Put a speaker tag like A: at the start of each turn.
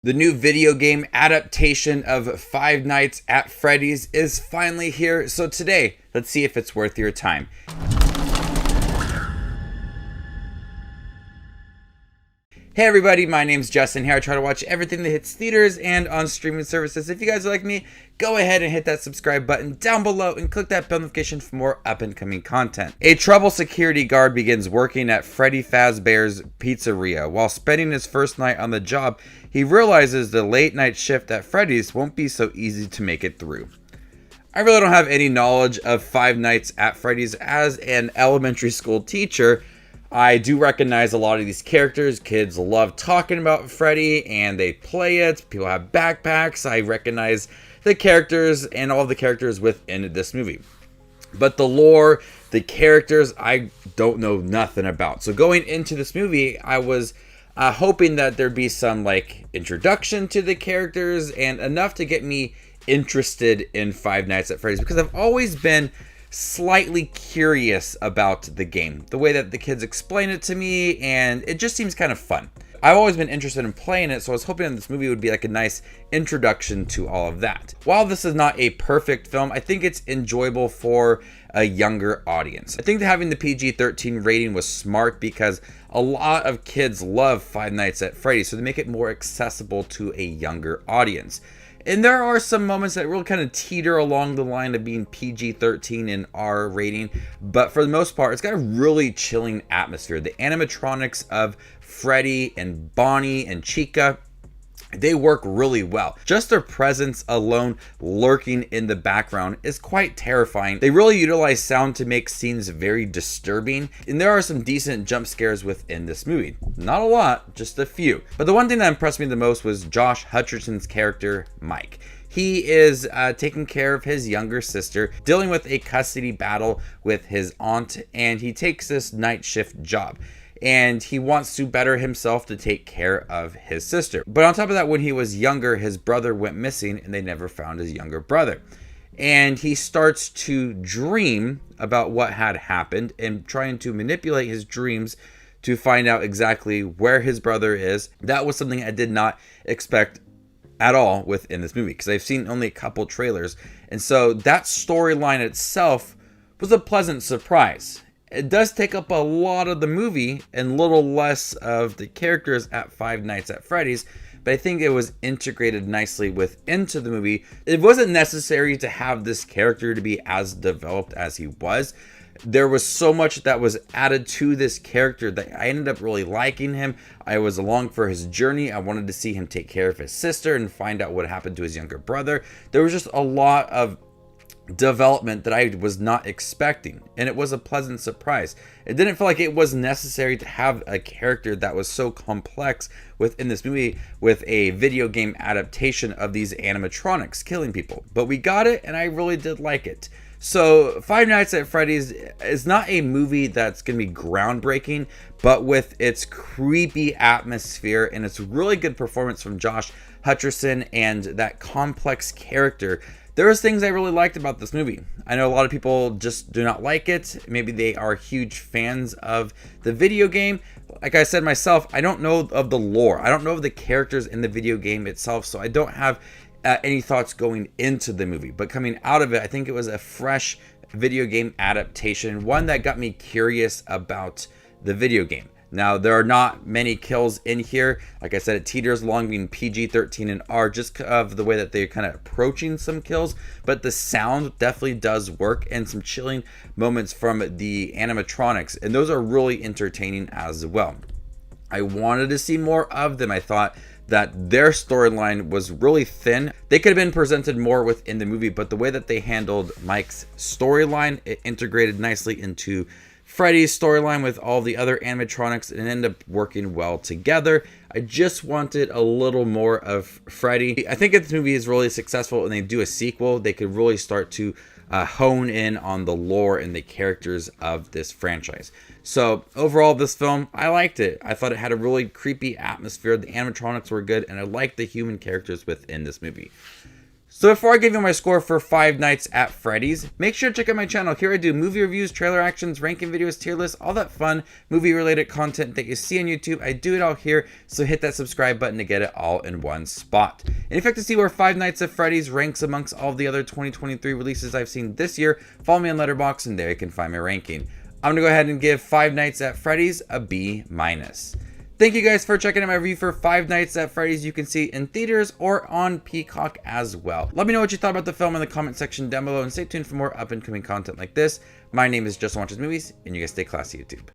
A: The new video game adaptation of Five Nights at Freddy's is finally here, so today, let's see if it's worth your time. Hey everybody, my name's Justin here. I try to watch everything that hits theaters and on streaming services. If you guys are like me, go ahead and hit that subscribe button down below and click that bell notification for more up and coming content. A troubled security guard begins working at Freddy Fazbear's Pizzeria. While spending his first night on the job, he realizes the late night shift at Freddy's won't be so easy to make it through. I really don't have any knowledge of Five Nights at Freddy's. As an elementary school teacher, I do recognize a lot of these characters. Kids love talking about Freddy and they play it. People have backpacks. I recognize the characters and all the characters within this movie. But the lore, the characters, I don't know nothing about. So going into this movie, I was hoping that there'd be some introduction to the characters and enough to get me interested in Five Nights at Freddy's, because I've always been slightly curious about the game, the way that the kids explain it to me, and it just seems kind of fun. I've always been interested in playing it, so I was hoping this movie would be like a nice introduction to all of that. While this is not a perfect film, I think it's enjoyable for a younger audience. I think that having the PG-13 rating was smart because a lot of kids love Five Nights at Freddy's, so they make it more accessible to a younger audience. And there are some moments that really kind of teeter along the line of being PG-13 and R rating, but for the most part, it's got a really chilling atmosphere. The animatronics of Freddy and Bonnie and Chica, they work really well. Just their presence alone lurking in the background is quite terrifying. They really utilize sound to make scenes very disturbing, and there are some decent jump scares within this movie. Not a lot, just a few. But the one thing that impressed me the most was Josh Hutcherson's character, Mike. He is taking care of his younger sister, dealing with a custody battle with his aunt, and he takes this night shift job. And he wants to better himself to take care of his sister. But on top of that, when he was younger, his brother went missing and they never found his younger brother. And he starts to dream about what had happened and trying to manipulate his dreams to find out exactly where his brother is. That was something I did not expect at all within this movie, because I've seen only a couple trailers. And so that storyline itself was a pleasant surprise. It does take up a lot of the movie and little less of the characters at Five Nights at Freddy's, but I think it was integrated nicely into the movie. It wasn't necessary to have this character to be as developed as he was. There was so much that was added to this character that I ended up really liking him. I was along for his journey. I wanted to see him take care of his sister and find out what happened to his younger brother. There was just a lot of development that I was not expecting, and it was a pleasant surprise. It didn't feel like it was necessary to have a character that was so complex within this movie with a video game adaptation of these animatronics killing people, but we got it and I really did like it. So Five Nights at Freddy's is not a movie that's going to be groundbreaking, but with its creepy atmosphere and its really good performance from Josh Hutcherson and that complex character, there was things I really liked about this movie. I know a lot of people just do not like it. Maybe they are huge fans of the video game. Like I said myself, I don't know of the lore. I don't know of the characters in the video game itself, so I don't have any thoughts going into the movie. But coming out of it, I think it was a fresh video game adaptation, one that got me curious about the video game. Now, there are not many kills in here. Like I said, it teeters along being PG-13 and R just of the way that they're kind of approaching some kills. But the sound definitely does work, and some chilling moments from the animatronics. And those are really entertaining as well. I wanted to see more of them. I thought that their storyline was really thin. They could have been presented more within the movie, but the way that they handled Mike's storyline, it integrated nicely into Freddy's storyline with all the other animatronics and ended up working well together. I just wanted a little more of Freddy. I think if this movie is really successful and they do a sequel, they could really start to hone in on the lore and the characters of this franchise. So overall, this film, I liked it. I thought it had a really creepy atmosphere. The animatronics were good, and I liked the human characters within this movie. So before I give you my score for Five Nights at Freddy's, make sure to check out my channel. Here I do movie reviews, trailer actions, ranking videos, tier lists, all that fun movie related content that you see on YouTube. I do it all here, so hit that subscribe button to get it all in one spot. And if you'd like to see where Five Nights at Freddy's ranks amongst all the other 2023 releases I've seen this year, follow me on Letterboxd and there you can find my ranking. I'm gonna go ahead and give Five Nights at Freddy's a B-. Thank you guys for checking out my review for Five Nights at Freddy's. You can see in theaters or on Peacock as well. Let me know what you thought about the film in the comment section down below, and stay tuned for more up and coming content like this. My name is Justin Watches Movies, and you guys stay classy, YouTube.